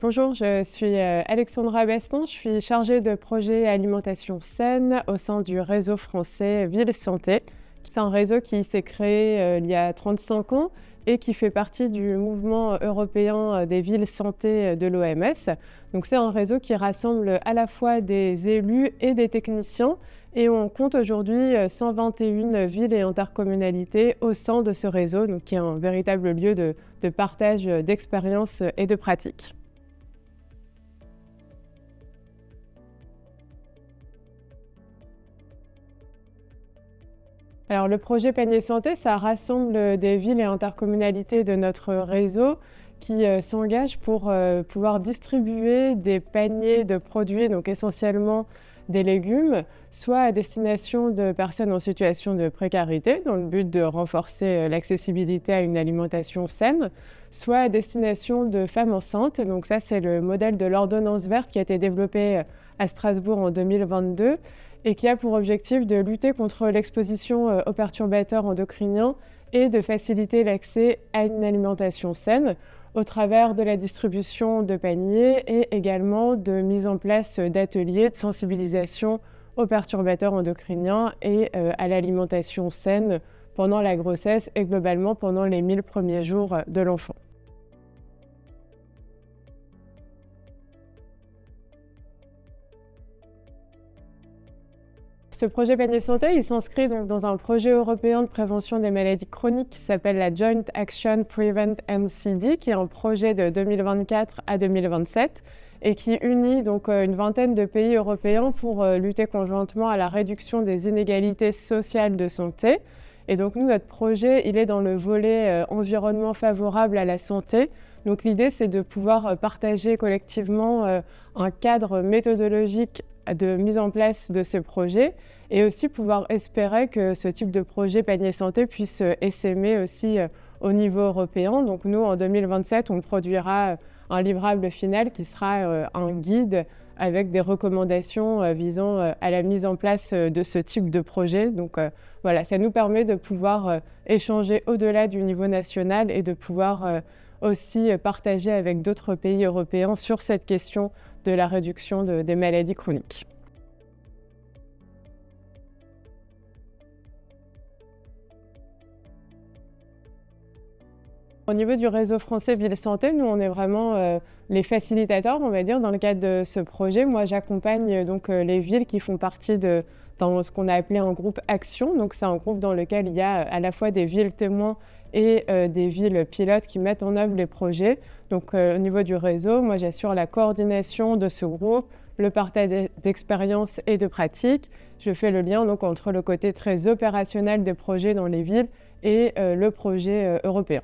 Bonjour, je suis Alexandra Baston, je suis chargée de projet alimentation saine au sein du réseau français Ville Santé. C'est un réseau qui s'est créé il y a 35 ans et qui fait partie du mouvement européen des villes santé de l'OMS. Donc c'est un réseau qui rassemble à la fois des élus et des techniciens et on compte aujourd'hui 121 villes et intercommunalités au sein de ce réseau, donc qui est un véritable lieu de partage d'expériences et de pratiques. Alors, le projet Panier Santé, ça rassemble des villes et intercommunalités de notre réseau qui s'engagent pour pouvoir distribuer des paniers de produits, donc essentiellement des légumes, soit à destination de personnes en situation de précarité, dans le but de renforcer l'accessibilité à une alimentation saine, soit à destination de femmes enceintes. Donc ça, c'est le modèle de l'ordonnance verte qui a été développé à Strasbourg en 2022 et qui a pour objectif de lutter contre l'exposition aux perturbateurs endocriniens et de faciliter l'accès à une alimentation saine au travers de la distribution de paniers et également de mise en place d'ateliers de sensibilisation aux perturbateurs endocriniens et à l'alimentation saine pendant la grossesse et globalement pendant les 1000 premiers jours de l'enfant. Ce projet Panier Santé, il s'inscrit donc dans un projet européen de prévention des maladies chroniques qui s'appelle la Joint Action Prevent NCD, qui est un projet de 2024 à 2027 et qui unit donc une vingtaine de pays européens pour lutter conjointement à la réduction des inégalités sociales de santé. Et donc nous, notre projet, il est dans le volet environnement favorable à la santé. Donc l'idée, c'est de pouvoir partager collectivement un cadre méthodologique de mise en place de ces projets et aussi pouvoir espérer que ce type de projet panier santé puisse essaimer aussi au niveau européen. Donc nous, en 2027, on produira un livrable final qui sera un guide avec des recommandations visant à la mise en place de ce type de projet. Donc voilà, ça nous permet de pouvoir échanger au-delà du niveau national et de pouvoir aussi partager avec d'autres pays européens sur cette question de la réduction des maladies chroniques. Au niveau du réseau français Ville Santé, nous, on est vraiment les facilitateurs, on va dire, dans le cadre de ce projet. Moi, j'accompagne les villes qui font partie dans ce qu'on a appelé un groupe Action. Donc, c'est un groupe dans lequel il y a à la fois des villes témoins et des villes pilotes qui mettent en œuvre les projets. Donc, au niveau du réseau, moi, j'assure la coordination de ce groupe, le partage d'expériences et de pratiques. Je fais le lien donc entre le côté très opérationnel des projets dans les villes et le projet européen.